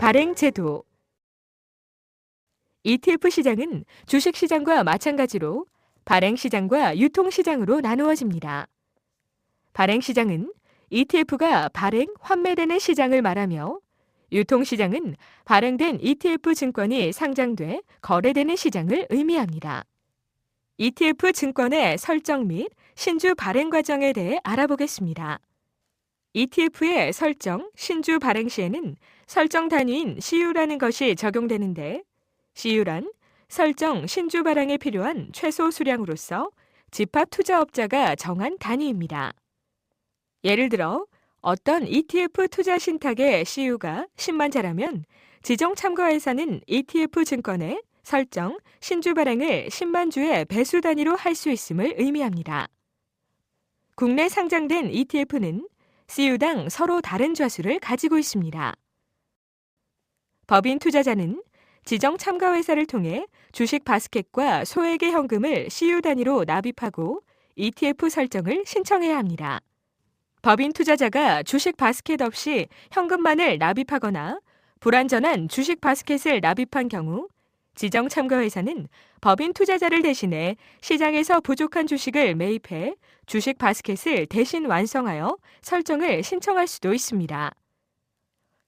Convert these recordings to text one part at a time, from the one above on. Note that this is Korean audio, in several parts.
발행제도. ETF 시장은 주식시장과 마찬가지로 발행시장과 유통시장으로 나누어집니다. 발행시장은 ETF가 발행, 환매되는 시장을 말하며 유통시장은 발행된 ETF 증권이 상장돼 거래되는 시장을 의미합니다. ETF 증권의 설정 및 신주 발행 과정에 대해 알아보겠습니다. ETF의 설정, 신주 발행 시에는 설정 단위인 CU라는 것이 적용되는데 CU란 설정 신주 발행에 필요한 최소 수량으로서 집합 투자업자가 정한 단위입니다. 예를 들어 어떤 ETF 투자 신탁의 CU가 10만 자라면 지정 참가회사는 ETF 증권의 설정 신주 발행을 10만 주의 배수 단위로 할 수 있음을 의미합니다. 국내 상장된 ETF는 CU당 서로 다른 좌수를 가지고 있습니다. 법인 투자자는 지정 참가회사를 통해 주식 바스켓과 소액의 현금을 CU 단위로 납입하고 ETF 설정을 신청해야 합니다. 법인 투자자가 주식 바스켓 없이 현금만을 납입하거나 불완전한 주식 바스켓을 납입한 경우 지정 참가회사는 법인 투자자를 대신해 시장에서 부족한 주식을 매입해 주식 바스켓을 대신 완성하여 설정을 신청할 수도 있습니다.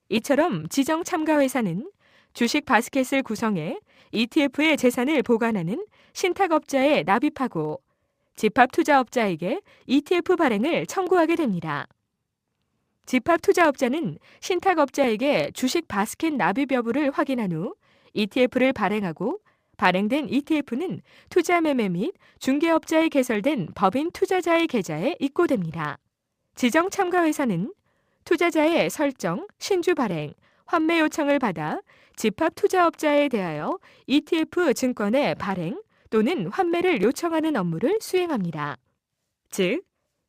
이처럼 지정 참가회사는 주식 바스켓을 구성해 ETF의 재산을 보관하는 신탁업자에 납입하고 집합투자업자에게 ETF 발행을 청구하게 됩니다. 집합투자업자는 신탁업자에게 주식 바스켓 납입 여부를 확인한 후 ETF를 발행하고 발행된 ETF는 투자매매 및 중개업자에 개설된 법인 투자자의 계좌에 입고됩니다. 지정 참가회사는 투자자의 설정, 신주 발행, 환매 요청을 받아 집합투자업자에 대하여 ETF 증권의 발행 또는 환매를 요청하는 업무를 수행합니다. 즉,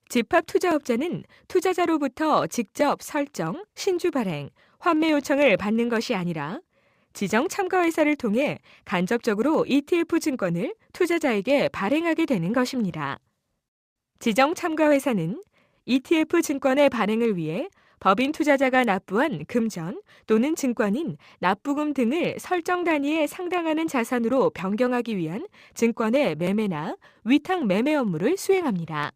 집합투자업자는 투자자로부터 직접 설정, 신주 발행, 환매 요청을 받는 것이 아니라 지정 참가회사를 통해 간접적으로 ETF 증권을 투자자에게 발행하게 되는 것입니다. 지정 참가회사는 ETF 증권의 발행을 위해 법인 투자자가 납부한 금전 또는 증권인 납부금 등을 설정 단위에 상당하는 자산으로 변경하기 위한 증권의 매매나 위탁 매매 업무를 수행합니다.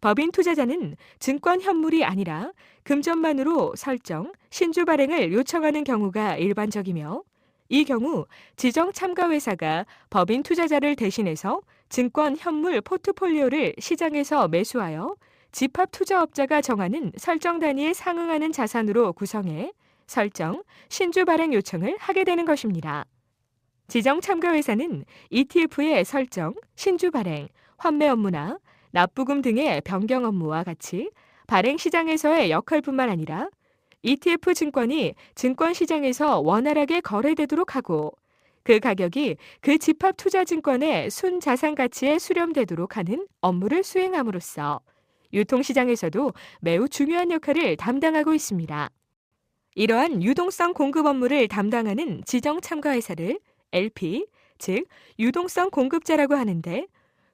법인 투자자는 증권 현물이 아니라 금전만으로 설정, 신주 발행을 요청하는 경우가 일반적이며 이 경우 지정 참가회사가 법인 투자자를 대신해서 증권 현물 포트폴리오를 시장에서 매수하여 집합투자업자가 정하는 설정 단위에 상응하는 자산으로 구성해 설정, 신주 발행 요청을 하게 되는 것입니다. 지정 참가회사는 ETF의 설정, 신주 발행, 환매 업무나 납부금 등의 변경 업무와 같이 발행 시장에서의 역할뿐만 아니라 ETF 증권이 증권시장에서 원활하게 거래되도록 하고 그 가격이 그 집합투자증권의 순자산 가치에 수렴되도록 하는 업무를 수행함으로써 유통시장에서도 매우 중요한 역할을 담당하고 있습니다. 이러한 유동성 공급 업무를 담당하는 지정 참가회사를 LP, 즉 유동성 공급자라고 하는데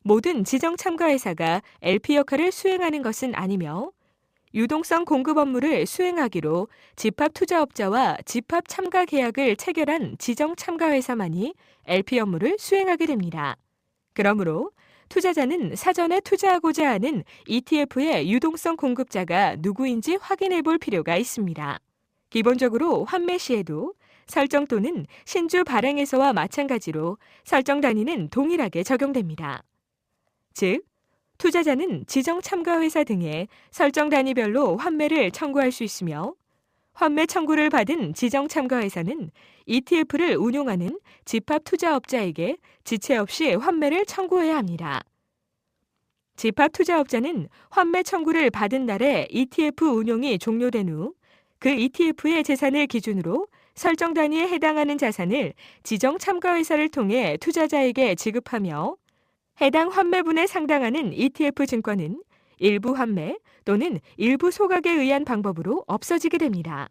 모든 지정 참가회사가 LP 역할을 수행하는 것은 아니며 유동성 공급 업무를 수행하기로 집합투자업자와 집합참가 계약을 체결한 지정 참가회사만이 LP 업무를 수행하게 됩니다. 그러므로 투자자는 사전에 투자하고자 하는 ETF의 유동성 공급자가 누구인지 확인해 볼 필요가 있습니다. 기본적으로 환매 시에도 설정 또는 신주 발행에서와 마찬가지로 설정 단위는 동일하게 적용됩니다. 즉, 투자자는 지정 참가회사 등의 설정 단위별로 환매를 청구할 수 있으며 환매 청구를 받은 지정 참가회사는 ETF를 운용하는 집합투자업자에게 지체 없이 환매를 청구해야 합니다. 집합투자업자는 환매 청구를 받은 날에 ETF 운용이 종료된 후 그 ETF의 재산을 기준으로 설정 단위에 해당하는 자산을 지정 참가회사를 통해 투자자에게 지급하며 해당 환매분에 상당하는 ETF 증권은 일부 환매 또는 일부 소각에 의한 방법으로 없어지게 됩니다.